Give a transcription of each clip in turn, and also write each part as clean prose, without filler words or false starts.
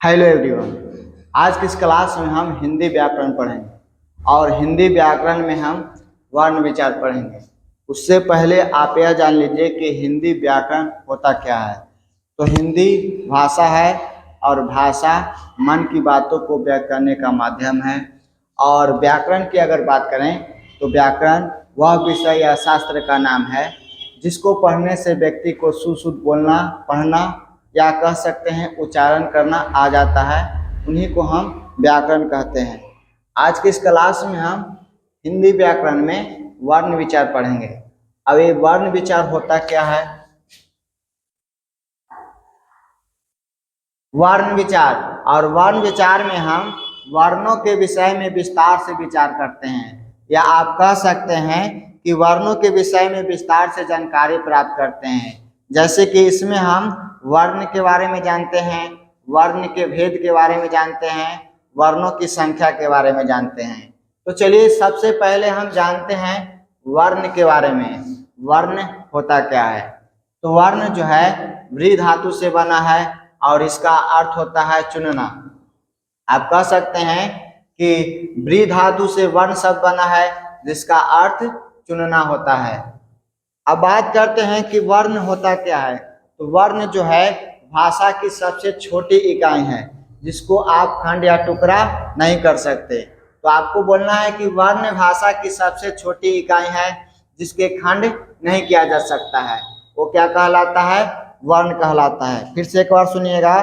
Hello everyone. आज की इस क्लास में हम हिंदी व्याकरण पढ़ेंगे और हिंदी व्याकरण में हम वर्ण विचार पढ़ेंगे। उससे पहले आप यह जान लीजिए कि हिंदी व्याकरण होता क्या है। तो हिंदी भाषा है और भाषा मन की बातों को व्यक्त करने का माध्यम है। और व्याकरण की अगर बात करें तो व्याकरण वह विषय या शास्त्र का नाम है जिसको पढ़ने से व्यक्ति को शुद्ध बोलना, पढ़ना या कह सकते हैं उच्चारण करना आ जाता है। उन्हीं को हम व्याकरण कहते हैं। आज के इस क्लास में हम हिंदी व्याकरण में वर्ण विचार पढ़ेंगे। अब ये वर्ण विचार होता क्या है? वर्ण विचार, और वर्ण विचार में हम वर्णों के विषय में विस्तार से विचार करते हैं, या आप कह सकते हैं कि वर्णों के विषय में विस्तार से जानकारी प्राप्त करते हैं। जैसे कि इसमें हम वर्ण के बारे में जानते हैं, वर्ण के भेद के बारे में जानते हैं, वर्णों की संख्या के बारे में जानते हैं। तो चलिए सबसे पहले हम जानते हैं वर्ण के बारे में। वर्ण होता क्या है? तो वर्ण जो है व्री धातु से बना है और इसका अर्थ होता है चुनना। आप कह सकते हैं कि व्री धातु से वर्ण शब्द बना है जिसका अर्थ चुनना होता है। अब बात करते हैं कि वर्ण होता क्या है। तो वर्ण जो है भाषा की सबसे छोटी इकाई है जिसको आप खंड या टुकड़ा नहीं कर सकते। तो आपको बोलना है कि वर्ण भाषा की सबसे छोटी इकाई है जिसके खंड नहीं किया जा सकता है। वो क्या कहलाता है? वर्ण कहलाता है। फिर से एक बार सुनिएगा,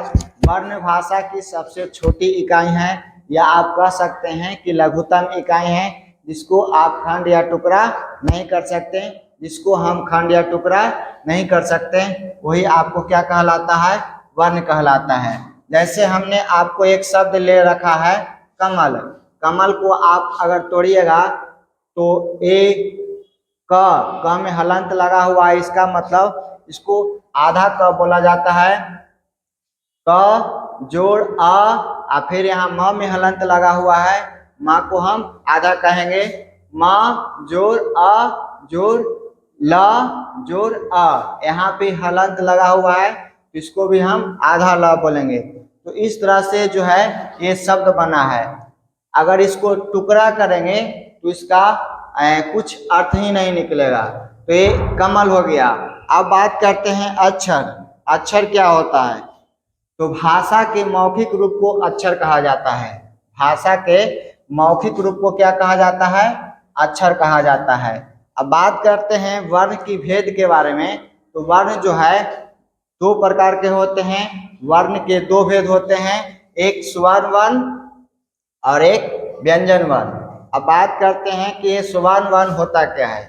वर्ण भाषा की सबसे छोटी इकाई है, या आप कह सकते हैं कि लघुतम इकाई है जिसको आप खंड या टुकड़ा नहीं कर सकते। जिसको हम खंड या टुकड़ा नहीं कर सकते वही आपको क्या कहलाता है? वर्ण कहलाता है। जैसे हमने आपको एक शब्द ले रखा है कमल। कमल को आप अगर तोड़िएगा तो क में हलंत लगा हुआ है, इसका मतलब इसको आधा क बोला जाता है। क जोड़ आ फिर यहाँ म में हलंत लगा हुआ है, माँ को हम आधा कहेंगे। माँ जोड़ अ जोड़ ल जोड़ अ, यहाँ पे हलंत लगा हुआ है, इसको भी हम आधा ल बोलेंगे। तो इस तरह से जो है ये शब्द बना है। अगर इसको टुकड़ा करेंगे तो इसका कुछ अर्थ ही नहीं निकलेगा। तो ये कमल हो गया। अब बात करते हैं अक्षर। अक्षर क्या होता है? तो भाषा के मौखिक रूप को अक्षर कहा जाता है। भाषा के मौखिक रूप को क्या कहा जाता है? अक्षर कहा जाता है। अब बात करते हैं वर्ण की भेद के बारे में। तो वर्ण जो है दो प्रकार के होते हैं। वर्ण के दो भेद होते हैं, एक स्वर्ण वर्ण और एक व्यंजन वर्ण। अब बात करते हैं कि ये स्वर्ण वर्ण होता क्या है।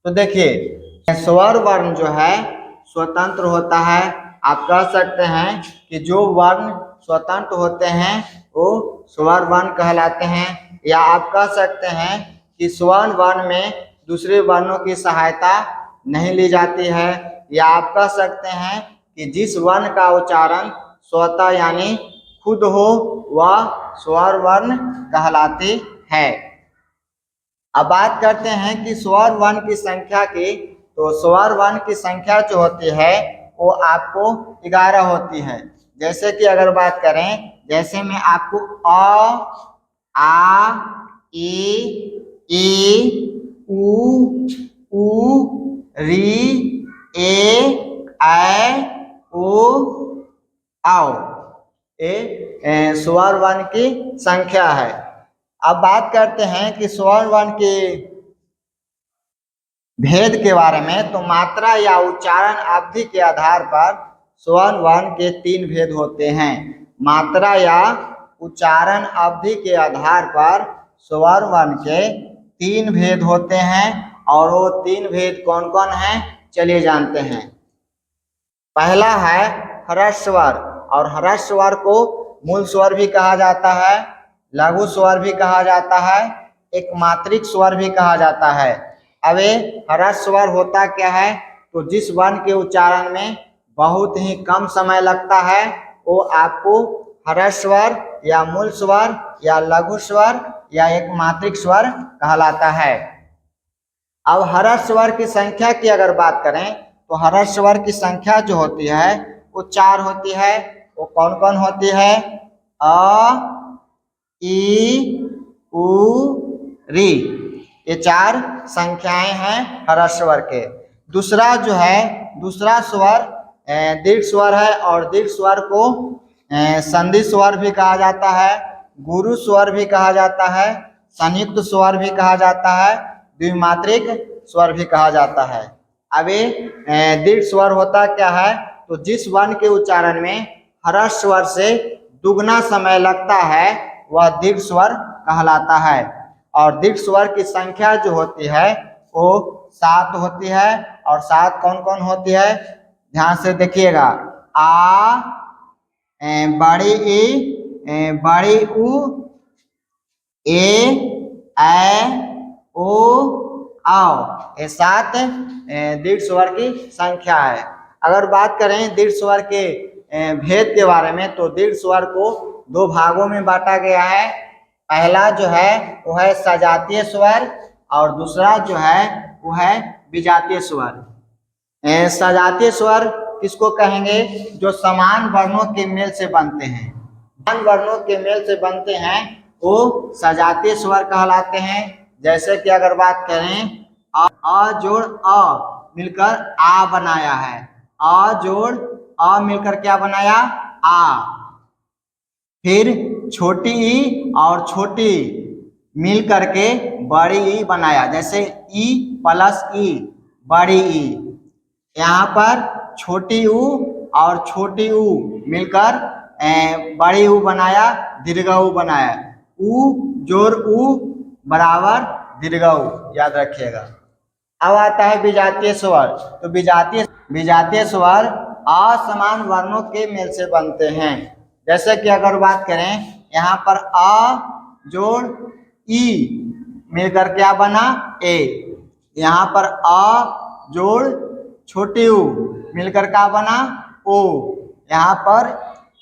तो देखिए स्वर्ण वर्ण जो है स्वतंत्र होता है। आप कह सकते हैं कि जो वर्ण स्वतंत्र होते हैं वो स्वर्ण वर्ण कहलाते हैं। या आप कह सकते हैं कि स्वर्ण वर्ण में दूसरे वर्णों की सहायता नहीं ली जाती है। या आप कह सकते हैं कि जिस वर्ण का उच्चारण स्वतः यानी खुद हो वह स्वर्ण वर्ण कहलाती है। अब बात करते हैं कि स्वर्ण वर्ण की संख्या की। तो स्वर्ण वर्ण की संख्या जो होती है वो आपको 11 होती है। जैसे कि अगर बात करें, जैसे मैं आपको अ, आ, ई, उ, री, ऐ, ओ, आओ, ये स्वर्ण वर्ण की संख्या है। अब बात करते हैं कि स्वर्ण वर्ण के भेद के बारे में। तो मात्रा या उच्चारण अवधि के आधार पर स्वर्ण वर्ण के 3 भेद होते हैं। मात्रा या उच्चारण अवधि के आधार पर स्वर्ण वर्ण के 3 भेद होते हैं। और वो 3 भेद कौन कौन हैं चलिए जानते हैं। पहला है ह्रस्व स्वर, और ह्रस्व स्वर को मूल स्वर भी कहा जाता है, लघु स्वर भी कहा जाता है, एक मात्रिक स्वर भी कहा जाता है। अब ये ह्रस्व स्वर होता क्या है? तो जिस वर्ण के उच्चारण में बहुत ही कम समय लगता है वो आपको ह्रस्व स्वर या मूल स्वर या लघु स्वर या एक मात्रिक स्वर कहलाता है। अब ह्रस्व स्वर की संख्या की अगर बात करें तो ह्रस्व स्वर की संख्या जो होती है वो 4 होती है। वो कौन कौन होती है? ई उ री। ये 4 संख्याएं हैं ह्रस्व स्वर के। दूसरा जो है, दूसरा स्वर दीर्घ स्वर है, और दीर्घ स्वर को संधि स्वर भी कहा जाता है, गुरु स्वर भी कहा जाता है, संयुक्त स्वर भी कहा जाता है, द्विमात्रिक स्वर भी कहा जाता है। अब ये दीर्घ स्वर होता क्या है, तो जिस वर्ण के उच्चारण में ह्रस्व स्वर से दुगना समय लगता है वह दीर्घ स्वर कहलाता है। और दीर्घ स्वर की संख्या जो होती है वो 7 होती है। और 7 कौन कौन होती है, ध्यान से देखिएगा। आ, बड़ी ई, बड़ी उ, ए, ओ, आओ। ये 7 दीर्घ स्वर की संख्या है। अगर बात करें दीर्घ स्वर के भेद के बारे में, तो दीर्घ स्वर को 2 भागों में बांटा गया है। पहला जो है वो है सजातीय स्वर, और दूसरा जो है वो है विजातीय स्वर। सजातीय स्वर किसको कहेंगे, जो समान वर्णों के मेल से बनते हैं, समान वर्णों के मेल से बनते हैं वो सजातीय स्वर कहलाते हैं। जैसे कि अगर बात करें, अ जोड़ अ मिलकर आ बनाया है, अ जोड़ अ मिलकर क्या बनाया, आ। फिर छोटी ई और छोटी मिल करके बड़ी ई बनाया, जैसे ई प्लस ई, बड़ी ई। यहाँ पर छोटी ऊ और छोटी ऊ मिलकर बड़ी ऊ बनाया, दीर्घ ऊ बनाया। ऊ जोड़ ऊ बराबर दीर्घ ऊ, याद रखिएगा। अब आता है विजातीय स्वर। तो विजातीय स्वर असमान वर्णों के मेल से बनते हैं। जैसे कि अगर बात करें, यहाँ पर अ जोड़ ई मिलकर क्या बना, ए। यहाँ पर अ जोड़ छोटी ऊ मिलकर क्या बना, ओ। यहाँ पर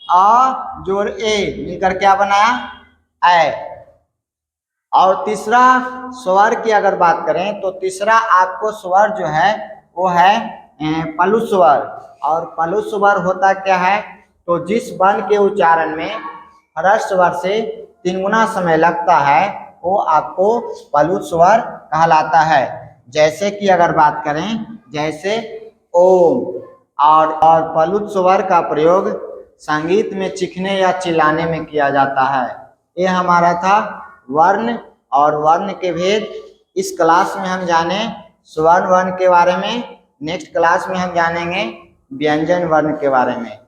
अ जोड़ ए मिलकर क्या बनाया, ए। और तीसरा स्वर की अगर बात करें, तो तीसरा आपको स्वर जो है वो है पलु स्वर। और पलु स्वर होता क्या है, तो जिस वर्ण के उच्चारण में ह्रस्व स्वर से 3 गुना समय लगता है वो आपको पलु स्वर कहलाता है। जैसे कि अगर बात करें, जैसे ओम। और पलु स्वर का प्रयोग संगीत में चीखने या चिल्लाने में किया जाता है। ये हमारा था वर्ण और वर्ण के भेद। इस क्लास में हम जाने स्वर्ण वर्ण के बारे में। नेक्स्ट क्लास में हम जानेंगे व्यंजन वर्ण के बारे में।